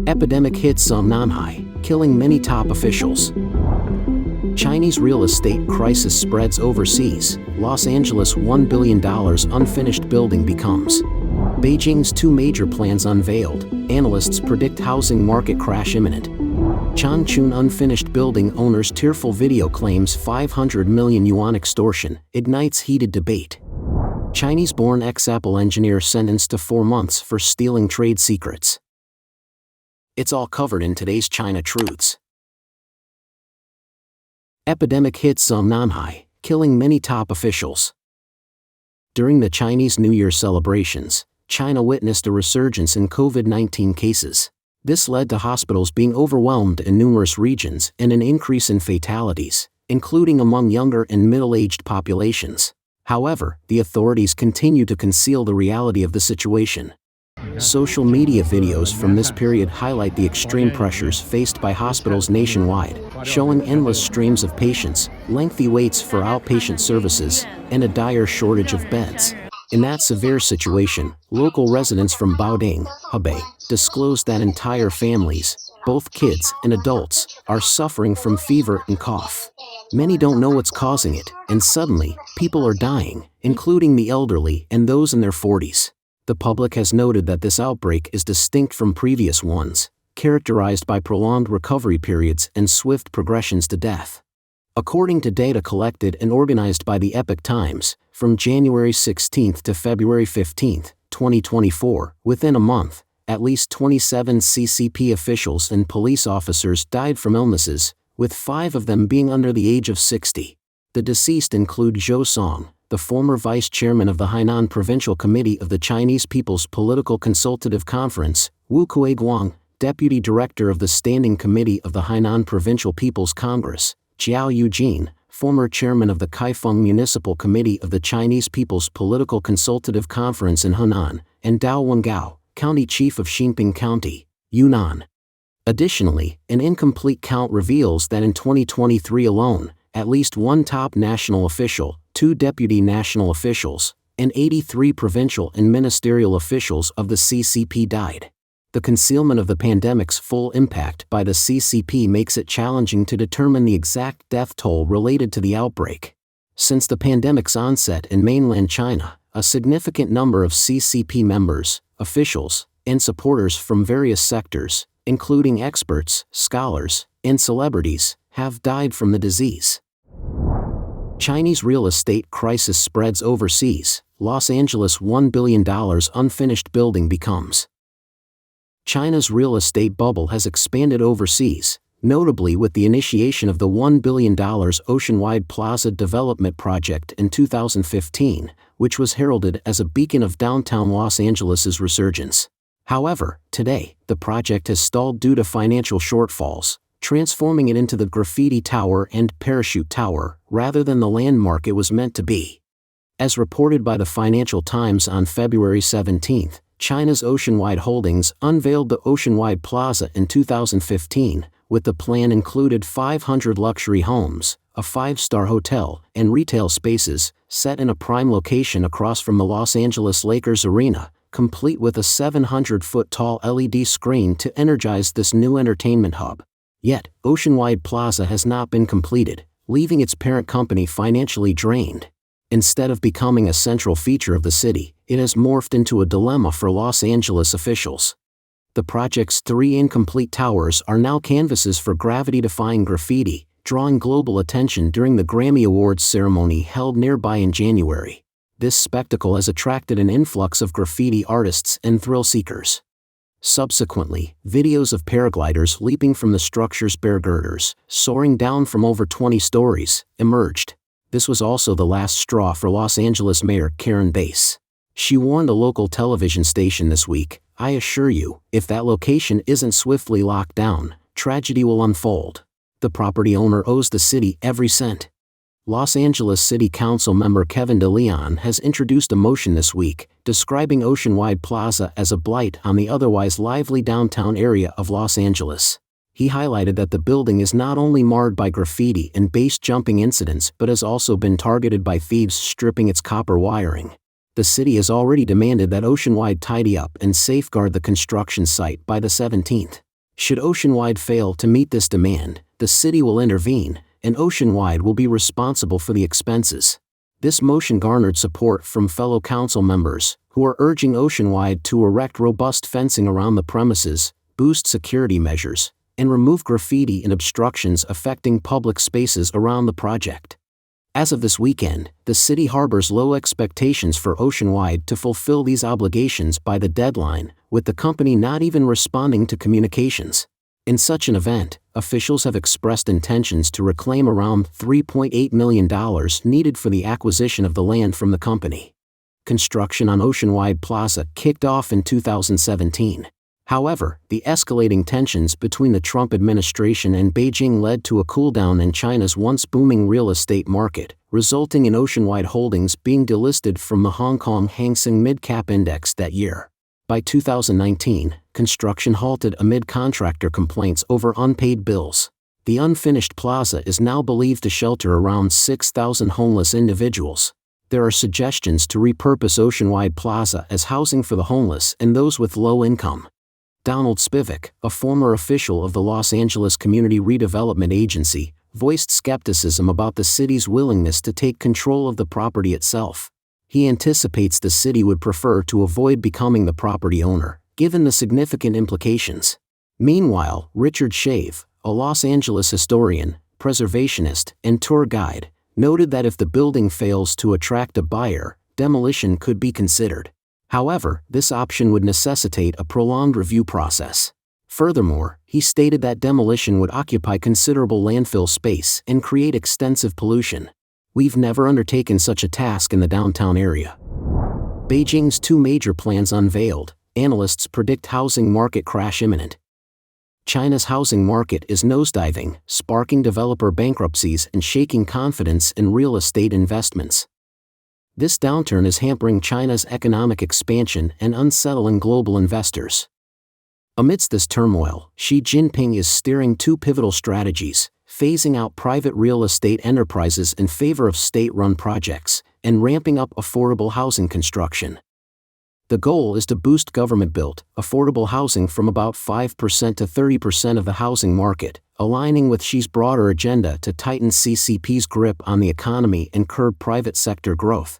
Epidemic hits Zhongnanhai, killing many top officials. Chinese real estate crisis spreads overseas. Los Angeles $1 billion unfinished building becomes. Beijing's two major plans unveiled. Analysts predict housing market crash imminent. Changchun unfinished building owner's tearful video claims 500 million yuan extortion, ignites heated debate. Chinese-born ex-Apple engineer sentenced to 4 months for stealing trade secrets. It's all covered in today's China Truths. Epidemic hits Zhongnanhai, killing many top officials. During the Chinese New Year celebrations, China witnessed a resurgence in COVID-19 cases. This led to hospitals being overwhelmed in numerous regions and an increase in fatalities, including among younger and middle-aged populations. However, the authorities continue to conceal the reality of the situation. Social media videos from this period highlight the extreme pressures faced by hospitals nationwide, showing endless streams of patients, lengthy waits for outpatient services, and a dire shortage of beds. In that severe situation, local residents from Baoding, Hebei, disclosed that entire families, both kids and adults, are suffering from fever and cough. Many don't know what's causing it, and suddenly, people are dying, including the elderly and those in their 40s. The public has noted that this outbreak is distinct from previous ones, characterized by prolonged recovery periods and swift progressions to death. According to data collected and organized by the Epoch Times, from January 16 to February 15, 2024, within a month, at least 27 CCP officials and police officers died from illnesses, with 5 of them being under the age of 60. The deceased include Zhou Song, the former vice chairman of the Hainan Provincial Committee of the Chinese People's Political Consultative Conference, Wu Kuiguang, deputy director of the Standing Committee of the Hainan Provincial People's Congress, Jiao Eugene, former chairman of the Kaifeng Municipal Committee of the Chinese People's Political Consultative Conference in Henan, and Dao Wengao, county chief of Xinping County, Yunnan. Additionally, an incomplete count reveals that in 2023 alone, at least 1 top national official, 2 deputy national officials, and 83 provincial and ministerial officials of the CCP died. The concealment of the pandemic's full impact by the CCP makes it challenging to determine the exact death toll related to the outbreak. Since the pandemic's onset in mainland China, a significant number of CCP members, officials, and supporters from various sectors, including experts, scholars, and celebrities, have died from the disease. Chinese real estate crisis spreads overseas. Los Angeles $1 billion unfinished building becomes. China's real estate bubble has expanded overseas, notably with the initiation of the $1 billion Oceanwide Plaza development project in 2015, which was heralded as a beacon of downtown Los Angeles' resurgence. However, today, the project has stalled due to financial shortfalls, transforming it into the graffiti tower and parachute tower, rather than the landmark it was meant to be. As reported by the Financial Times on February 17, China's Oceanwide Holdings unveiled the Oceanwide Plaza in 2015, with the plan included 500 luxury homes, a 5-star hotel, and retail spaces, set in a prime location across from the Los Angeles Lakers Arena, complete with a 700-foot-tall LED screen to energize this new entertainment hub. Yet, Oceanwide Plaza has not been completed, leaving its parent company financially drained. Instead of becoming a central feature of the city, it has morphed into a dilemma for Los Angeles officials. The project's 3 incomplete towers are now canvases for gravity-defying graffiti, drawing global attention during the Grammy Awards ceremony held nearby in January. This spectacle has attracted an influx of graffiti artists and thrill-seekers. Subsequently, videos of paragliders leaping from the structure's bare girders, soaring down from over 20 stories, emerged. This was also the last straw for Los Angeles Mayor Karen Bass. She warned a local television station this week, "I assure you, if that location isn't swiftly locked down, tragedy will unfold. The property owner owes the city every cent." Los Angeles City Council member Kevin DeLeon has introduced a motion this week, describing Oceanwide Plaza as a blight on the otherwise lively downtown area of Los Angeles. He highlighted that the building is not only marred by graffiti and base-jumping incidents but has also been targeted by thieves stripping its copper wiring. The city has already demanded that Oceanwide tidy up and safeguard the construction site by the 17th. Should Oceanwide fail to meet this demand, the city will intervene, and Oceanwide will be responsible for the expenses. This motion garnered support from fellow council members, who are urging Oceanwide to erect robust fencing around the premises, boost security measures, and remove graffiti and obstructions affecting public spaces around the project. As of this weekend, the city harbors low expectations for Oceanwide to fulfill these obligations by the deadline, with the company not even responding to communications. In such an event, officials have expressed intentions to reclaim around $3.8 million needed for the acquisition of the land from the company. Construction on Oceanwide Plaza kicked off in 2017. However, the escalating tensions between the Trump administration and Beijing led to a cooldown in China's once booming real estate market, resulting in Oceanwide Holdings being delisted from the Hong Kong Hang Seng Mid-Cap Index that year. By 2019, construction halted amid contractor complaints over unpaid bills. The unfinished plaza is now believed to shelter around 6,000 homeless individuals. There are suggestions to repurpose Oceanwide Plaza as housing for the homeless and those with low income. Donald Spivak, a former official of the Los Angeles Community Redevelopment Agency, voiced skepticism about the city's willingness to take control of the property itself. He anticipates the city would prefer to avoid becoming the property owner, given the significant implications. Meanwhile, Richard Shave, a Los Angeles historian, preservationist, and tour guide, noted that if the building fails to attract a buyer, demolition could be considered. However, this option would necessitate a prolonged review process. Furthermore, he stated that demolition would occupy considerable landfill space and create extensive pollution. We've never undertaken such a task in the downtown area. Beijing's two major plans unveiled. Analysts predict housing market crash imminent. China's housing market is nosediving, sparking developer bankruptcies and shaking confidence in real estate investments. This downturn is hampering China's economic expansion and unsettling global investors. Amidst this turmoil, Xi Jinping is steering two pivotal strategies: phasing out private real estate enterprises in favor of state-run projects, and ramping up affordable housing construction. The goal is to boost government-built, affordable housing from about 5% to 30% of the housing market, aligning with Xi's broader agenda to tighten CCP's grip on the economy and curb private sector growth.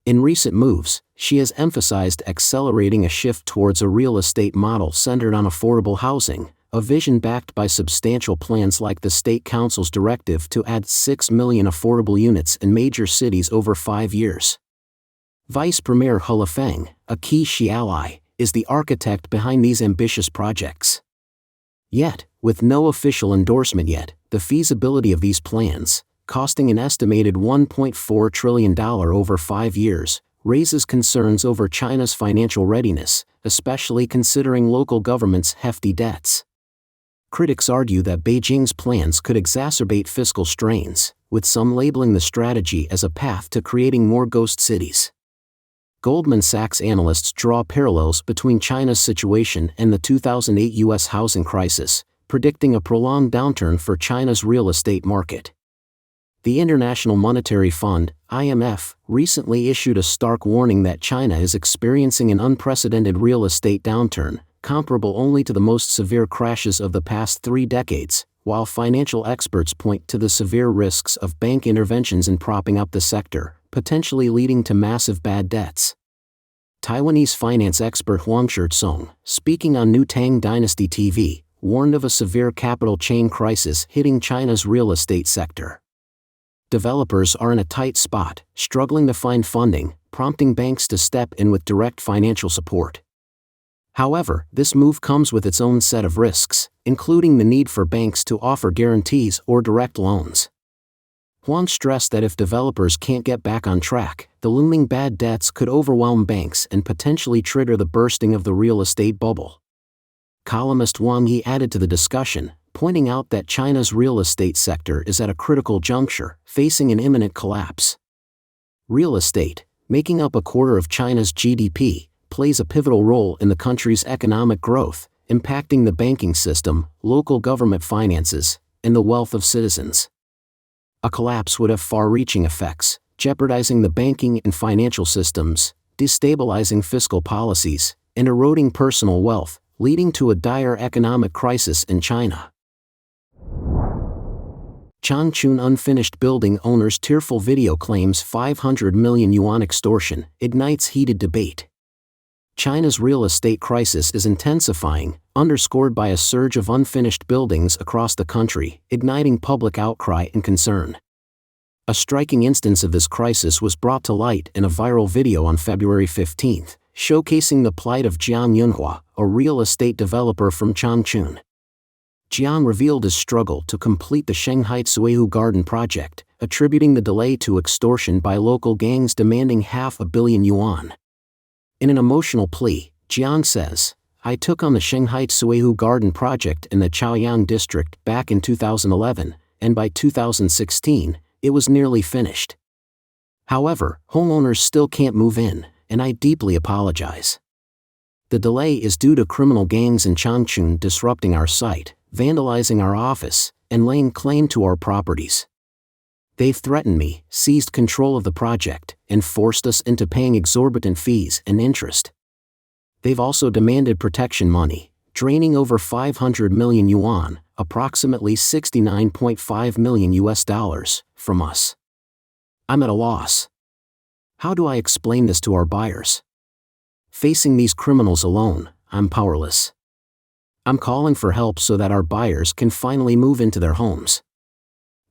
In recent moves, Xi has emphasized accelerating a shift towards a real estate model centered on affordable housing, a vision backed by substantial plans like the State Council's directive to add 6 million affordable units in major cities over 5 years. Vice Premier He Lifeng, a key Xi ally, is the architect behind these ambitious projects. Yet, with no official endorsement yet, the feasibility of these plans, costing an estimated $1.4 trillion over 5 years, raises concerns over China's financial readiness, especially considering local governments' hefty debts. Critics argue that Beijing's plans could exacerbate fiscal strains, with some labeling the strategy as a path to creating more ghost cities. Goldman Sachs analysts draw parallels between China's situation and the 2008 U.S. housing crisis, predicting a prolonged downturn for China's real estate market. The International Monetary Fund, IMF, recently issued a stark warning that China is experiencing an unprecedented real estate downturn, comparable only to the most severe crashes of the past 3 decades, while financial experts point to the severe risks of bank interventions in propping up the sector, potentially leading to massive bad debts. Taiwanese finance expert Huang Shizong, speaking on New Tang Dynasty TV, warned of a severe capital chain crisis hitting China's real estate sector. Developers are in a tight spot, struggling to find funding, prompting banks to step in with direct financial support. However, this move comes with its own set of risks, including the need for banks to offer guarantees or direct loans. Huang stressed that if developers can't get back on track, the looming bad debts could overwhelm banks and potentially trigger the bursting of the real estate bubble. Columnist Wang Yi added to the discussion, pointing out that China's real estate sector is at a critical juncture, facing an imminent collapse. Real estate, making up a quarter of China's GDP, plays a pivotal role in the country's economic growth, impacting the banking system, local government finances, and the wealth of citizens. A collapse would have far-reaching effects, jeopardizing the banking and financial systems, destabilizing fiscal policies, and eroding personal wealth, leading to a dire economic crisis in China. Changchun unfinished building owner's tearful video claims 500 million yuan extortion, ignites heated debate. China's real estate crisis is intensifying, underscored by a surge of unfinished buildings across the country, igniting public outcry and concern. A striking instance of this crisis was brought to light in a viral video on February 15, showcasing the plight of Zhongnanhai, a real estate developer from Changchun. Jian revealed his struggle to complete the Shanghai Suihu Garden project, attributing the delay to extortion by local gangs demanding $500 million yuan. In an emotional plea, Jian says, "I took on the Shanghai Suihu Garden project in the Chaoyang district back in 2011, and by 2016, it was nearly finished. However, homeowners still can't move in, and I deeply apologize. The delay is due to criminal gangs in Changchun disrupting our site, vandalizing our office, and laying claim to our properties. They've threatened me, seized control of the project, and forced us into paying exorbitant fees and interest. They've also demanded protection money, draining over 500 million yuan, approximately $69.5 million, from us. I'm at a loss. How do I explain this to our buyers? Facing these criminals alone, I'm powerless. I'm calling for help so that our buyers can finally move into their homes."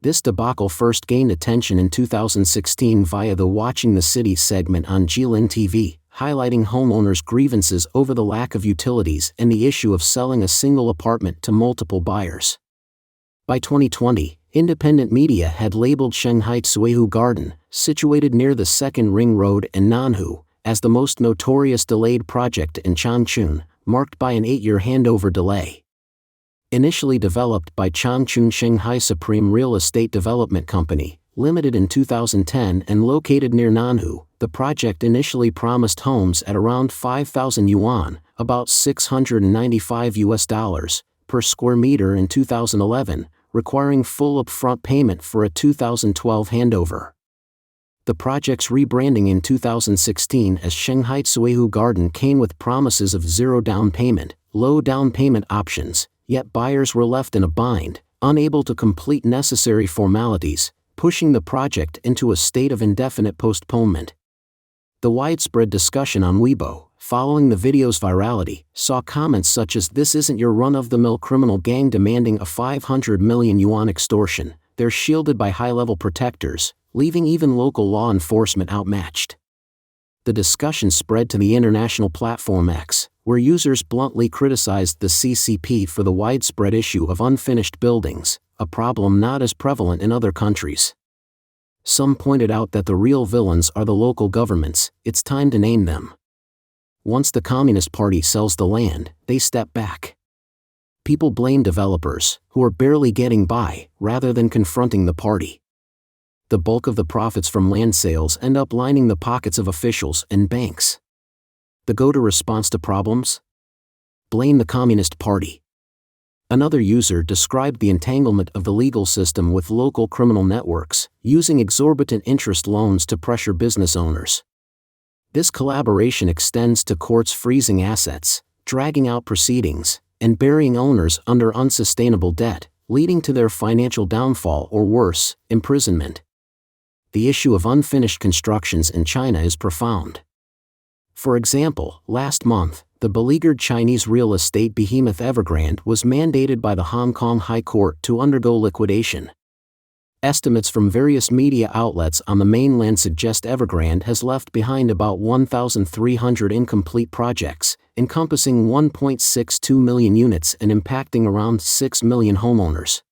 This debacle first gained attention in 2016 via the Watching the City segment on Jilin TV, highlighting homeowners' grievances over the lack of utilities and the issue of selling a single apartment to multiple buyers. By 2020, independent media had labeled Shanghai Suihu Garden, situated near the Second Ring Road in Nanhu, as the most notorious delayed project in Changchun, marked by an 8-year handover delay. Initially developed by Changchun Shanghai Supreme Real Estate Development Company, Limited in 2010 and located near Nanhu, the project initially promised homes at around 5,000 yuan, about $695 per square meter in 2011, requiring full upfront payment for a 2012 handover. The project's rebranding in 2016 as Shanghai Suihu Garden came with promises of zero down payment, low down payment options, yet buyers were left in a bind, unable to complete necessary formalities, pushing the project into a state of indefinite postponement. The widespread discussion on Weibo, following the video's virality, saw comments such as "This isn't your run-of-the-mill criminal gang demanding a 500 million yuan extortion, they're shielded by high-level protectors," leaving even local law enforcement outmatched. The discussion spread to the international platform X, where users bluntly criticized the CCP for the widespread issue of unfinished buildings, a problem not as prevalent in other countries. Some pointed out that the real villains are the local governments, it's time to name them. Once the Communist Party sells the land, they step back. People blame developers, who are barely getting by, rather than confronting the party. The bulk of the profits from land sales end up lining the pockets of officials and banks. The go-to response to problems? Blame the Communist Party. Another user described the entanglement of the legal system with local criminal networks, using exorbitant interest loans to pressure business owners. This collaboration extends to courts freezing assets, dragging out proceedings, and burying owners under unsustainable debt, leading to their financial downfall or worse, imprisonment. The issue of unfinished constructions in China is profound. For example, last month, the beleaguered Chinese real estate behemoth Evergrande was mandated by the Hong Kong High Court to undergo liquidation. Estimates from various media outlets on the mainland suggest Evergrande has left behind about 1,300 incomplete projects, encompassing 1.62 million units and impacting around 6 million homeowners.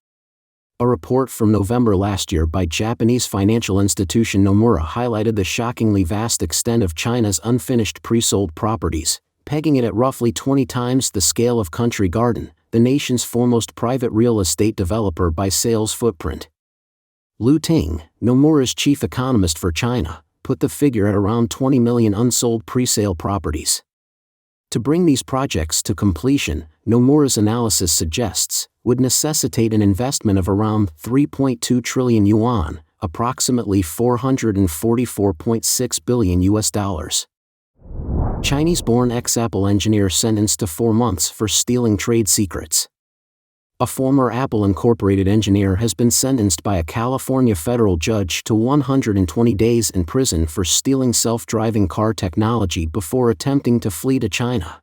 A report from November last year by Japanese financial institution Nomura highlighted the shockingly vast extent of China's unfinished pre-sold properties, pegging it at roughly 20 times the scale of Country Garden, the nation's foremost private real estate developer by sales footprint. Lu Ting, Nomura's chief economist for China, put the figure at around 20 million unsold pre-sale properties. To bring these projects to completion, Nomura's analysis suggests, would necessitate an investment of around 3.2 trillion yuan, approximately $444.6 billion. Chinese-born ex-Apple engineer sentenced to 4 months for stealing trade secrets. A former Apple Incorporated engineer has been sentenced by a California federal judge to 120 days in prison for stealing self-driving car technology before attempting to flee to China.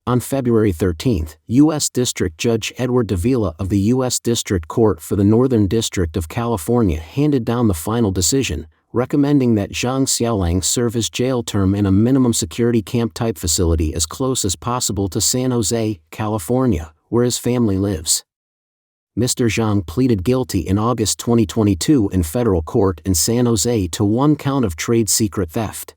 On February 13, U.S. District Judge Edward Davila of the U.S. District Court for the Northern District of California handed down the final decision, recommending that Zhang Xiaolang serve his jail term in a minimum security camp-type facility as close as possible to San Jose, California, where his family lives. Mr. Zhang pleaded guilty in August 2022 in federal court in San Jose to 1 count of trade secret theft.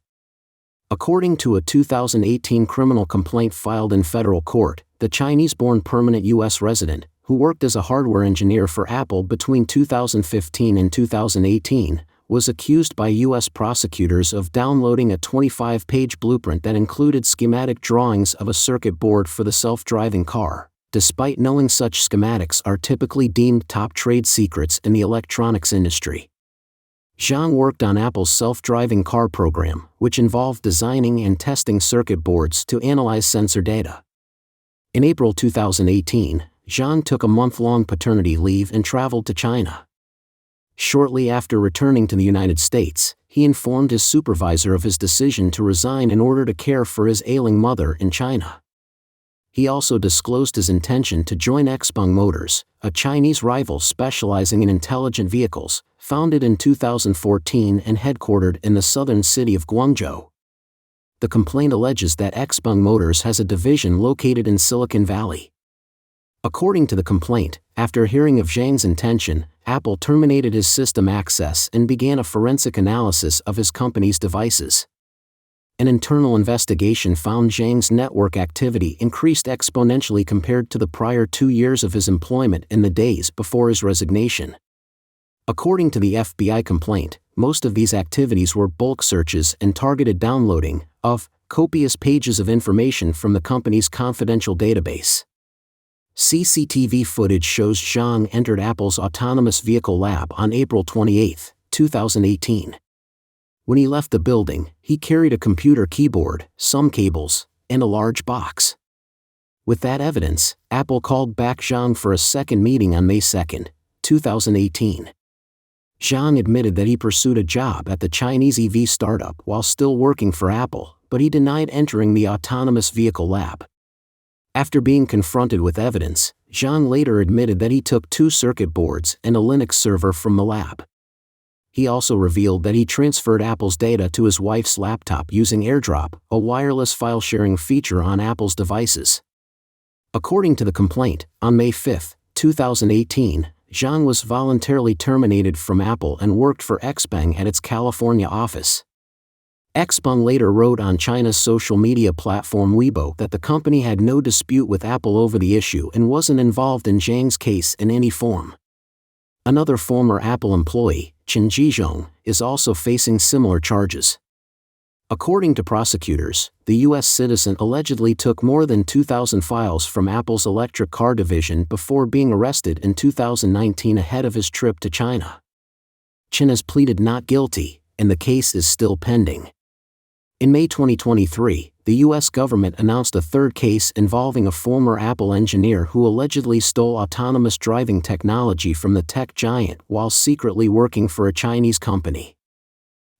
According to a 2018 criminal complaint filed in federal court, the Chinese-born permanent U.S. resident, who worked as a hardware engineer for Apple between 2015 and 2018, was accused by U.S. prosecutors of downloading a 25-page blueprint that included schematic drawings of a circuit board for the self-driving car, despite knowing such schematics are typically deemed top trade secrets in the electronics industry. Zhang worked on Apple's self-driving car program, which involved designing and testing circuit boards to analyze sensor data. In April 2018, Zhang took a month-long paternity leave and traveled to China. Shortly after returning to the United States, he informed his supervisor of his decision to resign in order to care for his ailing mother in China. He also disclosed his intention to join Xpeng Motors, a Chinese rival specializing in intelligent vehicles, founded in 2014 and headquartered in the southern city of Guangzhou. The complaint alleges that Xpeng Motors has a division located in Silicon Valley. According to the complaint, after hearing of Zhang's intention, Apple terminated his system access and began a forensic analysis of his company's devices. An internal investigation found Zhang's network activity increased exponentially compared to the prior 2 years of his employment in the days before his resignation. According to the FBI complaint, most of these activities were bulk searches and targeted downloading of copious pages of information from the company's confidential database. CCTV footage shows Zhang entered Apple's autonomous vehicle lab on April 28, 2018. When he left the building, he carried a computer keyboard, some cables, and a large box. With that evidence, Apple called back Zhang for a second meeting on May 2, 2018. Zhang admitted that he pursued a job at the Chinese EV startup while still working for Apple, but he denied entering the autonomous vehicle lab. After being confronted with evidence, Zhang later admitted that he took 2 circuit boards and a Linux server from the lab. He also revealed that he transferred Apple's data to his wife's laptop using AirDrop, a wireless file-sharing feature on Apple's devices. According to the complaint, on May 5, 2018, Zhang was voluntarily terminated from Apple and worked for Xpeng at its California office. Xpeng later wrote on China's social media platform Weibo that the company had no dispute with Apple over the issue and wasn't involved in Zhang's case in any form. Another former Apple employee, Changchun, is also facing similar charges. According to prosecutors, the U.S. citizen allegedly took more than 2,000 files from Apple's electric car division before being arrested in 2019 ahead of his trip to China. Chen has pleaded not guilty, and the case is still pending. In May 2023, the U.S. government announced a third case involving a former Apple engineer who allegedly stole autonomous driving technology from the tech giant while secretly working for a Chinese company.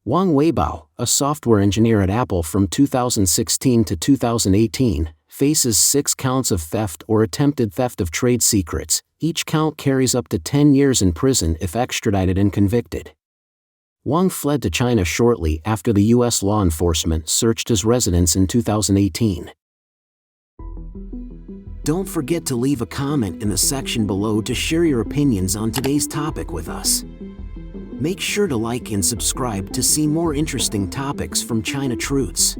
Wang Weibao, a software engineer at Apple from 2016 to 2018, faces 6 counts of theft or attempted theft of trade secrets. Each count carries up to 10 years in prison if extradited and convicted. Wang fled to China shortly after the U.S. law enforcement searched his residence in 2018. Don't forget to leave a comment in the section below to share your opinions on today's topic with us. Make sure to like and subscribe to see more interesting topics from China Truths.